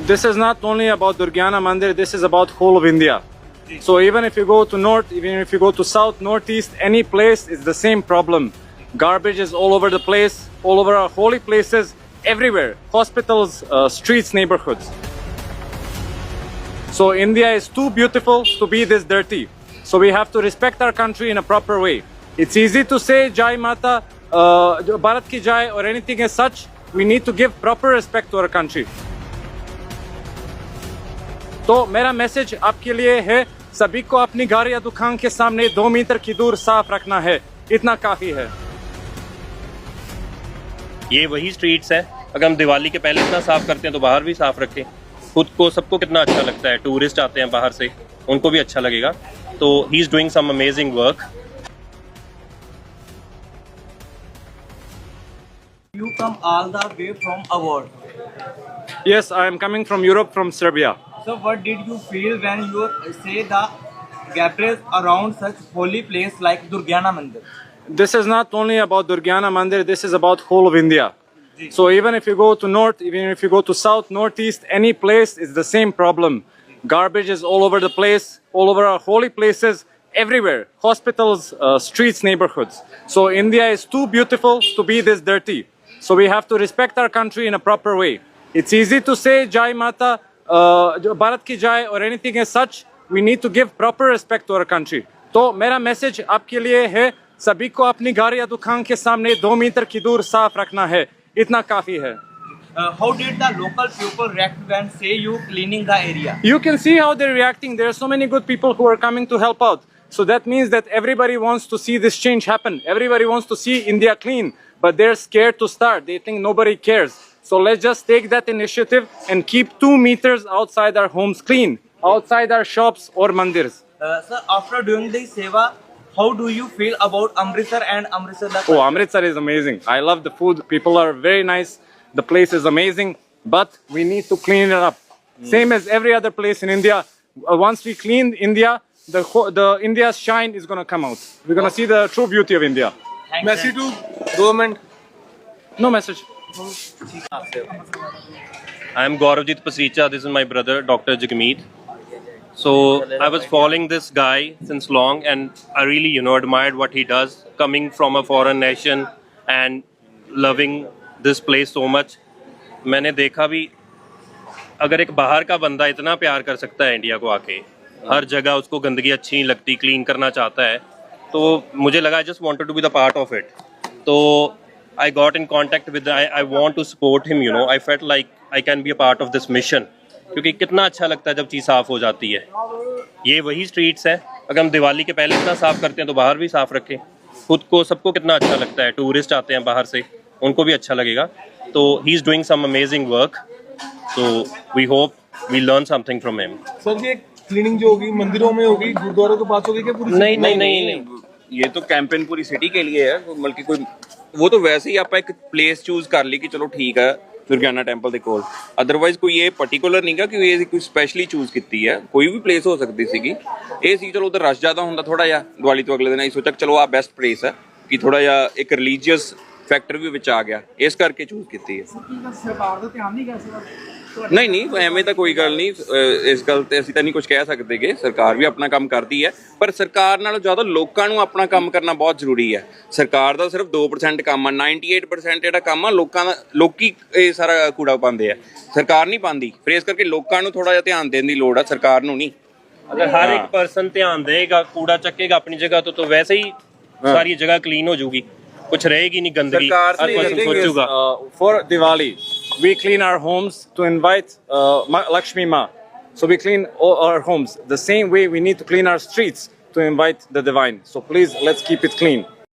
This is not only about Durgyana Mandir, this is about whole of India. So even if you go to north, even if you go to south, northeast, any place, it's the same problem. Garbage is all over the place, all over our holy places, everywhere. Hospitals, streets, neighborhoods. So India is too beautiful to be this dirty. So we have to respect our country in a proper way. It's easy to say Jai Mata, Bharat Ki Jai or anything as such. We need to give proper respect to our country. तो मेरा message आपके लिए है, सभी को अपनी घर या दुकान के सामने 2 मीटर की दूर साफ रखना है, इतना काफी है। ये वही स्ट्रीट्स है, अगर हम दिवाली के पहले इतना साफ करते हैं तो बाहर भी साफ रखें। खुद को सबको कितना अच्छा लगता है, टूरिस्ट आते हैं बाहर से, उनको भी अच्छा लगेगा। तो he is doing some amazing work. You come all the way from abroad. Yes, I am coming from Europe, from Serbia. So what did you feel when you say the gatherings around such holy place like Durgyana Mandir? This is not only about Durgyana Mandir, this is about whole of India. So even if you go to north, even if you go to south, northeast, any place, it's the same problem. Garbage is all over the place, all over our holy places, everywhere. Hospitals, streets, neighborhoods. So India is too beautiful to be this dirty. So we have to respect our country in a proper way. It's easy to say Jai Mata, Bharat Ki Jai or anything as such. We need to give proper respect to our country. तो मेरा message आपके लिए है, सभी को अपनी घर या दुकान के सामने 2 मीटर की दूर साफ रखना है, इतना काफी है। How did the local people react when say you cleaning the area? You can see how they're reacting. There are so many good people who are coming to help out. So that means that everybody wants to see this change happen. Everybody wants to see India clean, but they're scared to start. They think nobody cares. So let's just take that initiative and keep 2 meters outside our homes clean, outside our shops or mandirs. Sir, after doing the seva, how do you feel about Amritsar and Amritsar? Oh, Amritsar is amazing. I love the food. People are very nice. The place is amazing, but we need to clean it up. Same as every other place in India. Once we clean India, the India's shine is going to come out. We're going to see the true beauty of India. Message to government. No message. I am Gauravjit Pasricha. This is my brother, Dr. Jagmeet. So I was following this guy since long, and I really, admired what he does, coming from a foreign nation and loving this place so much. मैंने देखा भी, अगर एक बाहर का बंदा इतना प्यार कर सकता है इंडिया को आके, हर जगह उसको गंदगी अच्छी नहीं लगती, क्लीन करना चाहता है, तो मुझे लगा I just wanted to be the part of it. तो I got in contact with, I want to support him, I felt like I can be a part of this mission. क्योंकि कितना अच्छा लगता है जब चीज़ साफ़ हो जाती है। ये वही स्ट्रीट्स है, अगर हम दिवाली के पहले इतना साफ़ करते हैं तो बाहर भी साफ़ रखें। खुद को सबको कितना अच्छा लगता है, टूरिस्ट आते हैं बाहर से, उनको भी अच्छा लगेगा। तो he is doing some amazing work, so we hope we learn something from him. Sir ये क्लीनिंग जो होगी मंदिरों में होगी, गुरुद्वारों के पास होगी क्या पूरी? नहीं, ये तो कैंपेन पूरी सिटी के लिए है, बल्कि कोई वो तो वैसे ही आप एक प्लेस चूज कर ली कि चलो ठीक है दुर्गियाना टैंपल ਦੇ ਕੋਲ, ਅਦਰਵਾਈਜ਼ ਕੋਈ ਇਹ ਪਾਰਟਿਕੂਲਰ ਨਹੀਂਗਾ ਕਿ ਇਹ ਕੋਈ ਸਪੈਸ਼ਲੀ ਚੂਜ਼ ਕੀਤੀ ਹੈ, ਕੋਈ ਵੀ ਪਲੇਸ ਹੋ ਸਕਦੀ ਸੀਗੀ। ਇਹ ਸੀ ਚਲੋ ਉਧਰ ਰਸ਼ ਜ਼ਿਆਦਾ ਹੁੰਦਾ ਥੋੜਾ ਜਿਹਾ ਦੀਵਾਲੀ ਤੋਂ ਅਗਲੇ ਦਿਨ, ਅਸੀਂ ਸੋਚਿਆ ਚਲੋ ਆ ਬੈਸਟ ਪਲੇਸ ਹੈ ਕਿ ਥੋੜਾ ਜਿਹਾ ਇੱਕ ਰਿਲੀਜੀਅਸ ਫੈਕਟਰ ਵੀ ਵਿੱਚ ਆ ਗਿਆ, ਇਸ ਕਰਕੇ ਚੂਜ਼ ਕੀਤੀ ਹੈ। ਸਰਕਾਰ ਦਾ ਧਿਆਨ ਨਹੀਂ ਗਿਆ ਨਹੀਂ ਐਵੇਂ ਤਾਂ ਕੋਈ ਗੱਲ ਨਹੀਂ, ਇਸ ਗੱਲ ਤੇ ਅਸੀਂ ਤਾਂ ਨਹੀਂ ਕੁਝ ਕਹਿ ਸਕਦੇਗੇ। ਸਰਕਾਰ ਵੀ ਆਪਣਾ ਕੰਮ ਕਰਦੀ ਹੈ, ਪਰ ਸਰਕਾਰ ਨਾਲੋਂ ਜ਼ਿਆਦਾ ਲੋਕਾਂ ਨੂੰ ਆਪਣਾ ਕੰਮ ਕਰਨਾ ਬਹੁਤ ਜ਼ਰੂਰੀ ਹੈ। ਸਰਕਾਰ ਦਾ ਸਿਰਫ 2% ਕੰਮ ਆ, 98% ਜਿਹੜਾ ਕੰਮ ਆ ਲੋਕਾਂ ਦਾ, ਲੋਕੀ ਇਹ ਸਾਰਾ ਕੂੜਾ ਪਾਉਂਦੇ ਆ, ਸਰਕਾਰ ਨਹੀਂ ਪਾਉਂਦੀ। ਫਿਰ ਇਸ ਕਰਕੇ ਲੋਕਾਂ ਨੂੰ ਥੋੜਾ ਜਿਹਾ ਧਿਆਨ ਦੇਣ ਦੀ ਲੋੜ ਆ, ਸਰਕਾਰ ਨੂੰ ਨਹੀਂ। अगर हर एक पर्सन ध्यान देगा, कूड़ा चकेगा अपनी जगह, तो वैसे ही सारी जगह क्लीन हो जाएगी, कुछ रहेगी नहीं गंदगी। हर पर्सन सोचेगा। For Diwali, we clean our homes to invite Lakshmi Ma. So we clean all our homes. The same way we need to clean our streets to invite the divine. So please, let's keep it clean.